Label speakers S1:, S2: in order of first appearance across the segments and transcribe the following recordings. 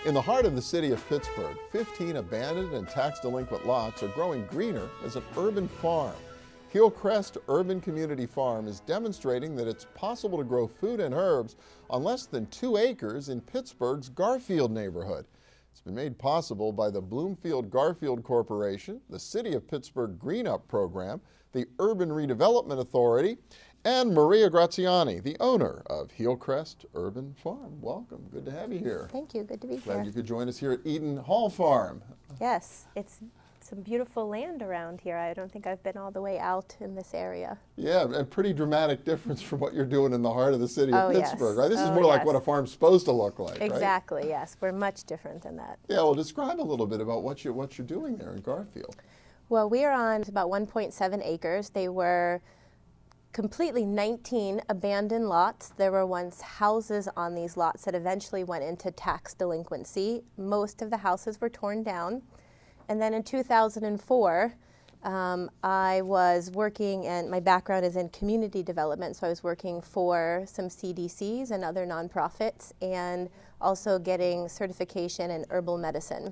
S1: In the heart of the city of Pittsburgh, 15 abandoned and tax delinquent lots are growing greener as an urban farm. Healcrest Urban Community Farm is demonstrating that it's possible to grow food and herbs on less than 2 acres in Pittsburgh's Garfield neighborhood. It's been made possible by the Bloomfield-Garfield Corporation, the City of Pittsburgh Green Up Program, the Urban Redevelopment Authority, and Maria Graziani, the owner of Healcrest Urban Farm. Welcome. Good to have you here.
S2: Thank you. Good to be here.
S1: Glad you could join us here at Eden Hall Farm.
S2: Yes, it's some beautiful land around here. I don't think I've been all the way out in this area.
S1: Yeah, a pretty dramatic difference from what you're doing in the heart of the city of Pittsburgh,
S2: yes.
S1: right? This is more like what a farm's supposed to look like,
S2: Exactly,
S1: right?
S2: yes. We're much different than that.
S1: Yeah, well, describe a little bit about what you're doing there in Garfield.
S2: Well, we are on about 1.7 acres. They were completely 19 abandoned lots. There were once houses on these lots that eventually went into tax delinquency. Most of the houses were torn down. And then in 2004, I was working, and my background is in community development, so I was working for some CDCs and other nonprofits, and also getting certification in herbal medicine.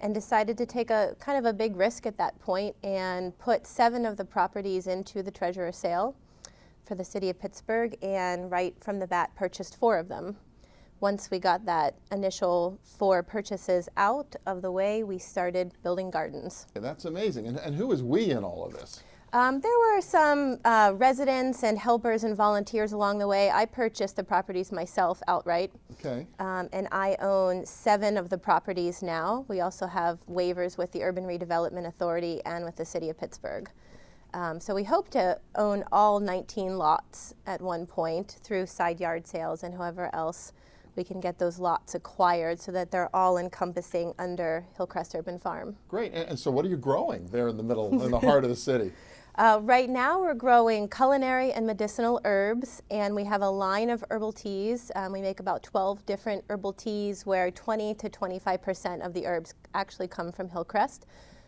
S2: And decided to take a kind of a big risk at that point and put 7 of the properties into the treasurer sale for the city of Pittsburgh, and right from the bat purchased 4 of them. Once we got that initial 4 purchases out of the way, we started building gardens.
S1: Yeah, that's amazing. And who is we in all of this?
S2: There were some residents and helpers and volunteers along the way. I purchased the properties myself outright.
S1: Okay.
S2: And I own 7 of the properties now. We also have waivers with the Urban Redevelopment Authority and with the city of Pittsburgh. So we hope to own all 19 lots at one point through side yard sales and however else we can get those lots acquired so that they're all encompassing under Healcrest Urban Farm.
S1: Great. And so what are you growing there in the middle, in the heart of the city?
S2: Right now we're growing culinary and medicinal herbs, and we have a line of herbal teas. We make about 12 different herbal teas where 20 to 25% of the herbs actually come from Healcrest.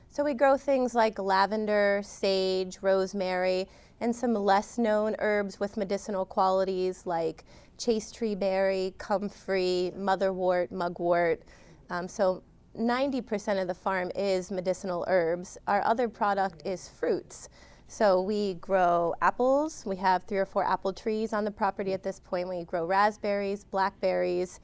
S2: So we grow things like lavender, sage, rosemary, and some less known herbs with medicinal qualities like chase tree berry, comfrey, motherwort, mugwort. So 90% of the farm is medicinal herbs. Our other product is fruits. So we grow apples. We have 3 or 4 apple trees on the property at this point. We grow raspberries, blackberries,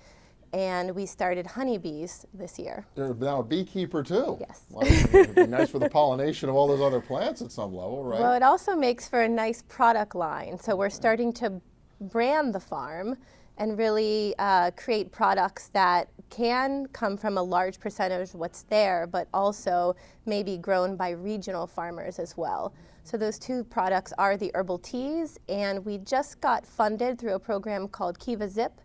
S2: and we started honeybees this year.
S1: You're now a beekeeper too.
S2: Yes.
S1: Well, it'd be nice for the pollination of all those other plants at some level, right?
S2: Well, it also makes for a nice product line. So we're starting to brand the farm and really create products that can come from a large percentage of what's there, but also maybe grown by regional farmers as well. So those 2 products are the herbal teas, and we just got funded through a program called Kiva Zip.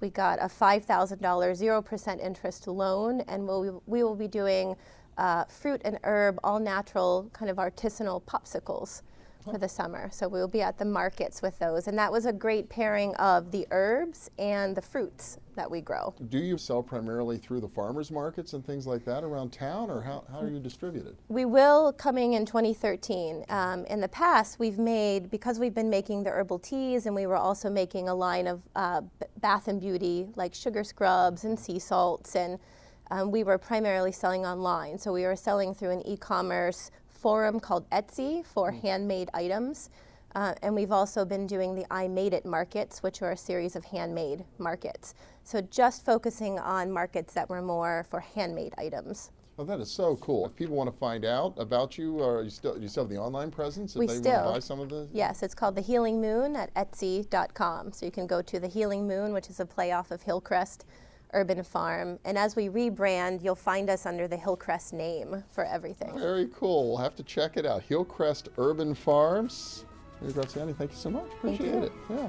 S2: We got a $5,000 0% interest loan, and we will be doing fruit and herb, all natural, kind of artisanal popsicles for the summer. So we will be at the markets with those, and that was a great pairing of the herbs and the fruits that we grow.
S1: Do you sell primarily through the farmers markets and things like that around town, or how are you distributed?
S2: We will coming in 2013. In the past, we've made, because we've been making the herbal teas, and we were also making a line of bath and beauty like sugar scrubs and sea salts, and we were primarily selling online. So we were selling through an e-commerce forum called Etsy for handmade items. And we've also been doing the I Made It markets, which are a series of handmade markets. So just focusing on markets that were more for handmade items.
S1: Well, that is so cool. If people want to find out about you, or do you still have the online presence? If
S2: We
S1: they
S2: still.
S1: want to buy some of the...
S2: Yes, it's called The Healing Moon at Etsy.com. So you can go to The Healing Moon, which is a play off of Healcrest Urban Farm. And as we rebrand, you'll find us under the Healcrest name for everything.
S1: Very cool. We'll have to check it out. Healcrest Urban Farms. Graziani, thank you so much. Appreciate it. Yeah.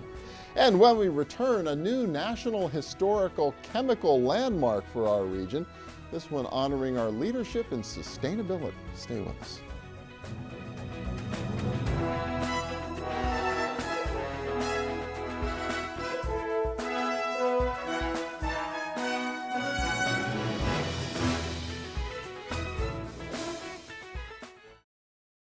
S1: And when we return, a new National Historical Chemical Landmark for our region. This one honoring our leadership in sustainability. Stay with us.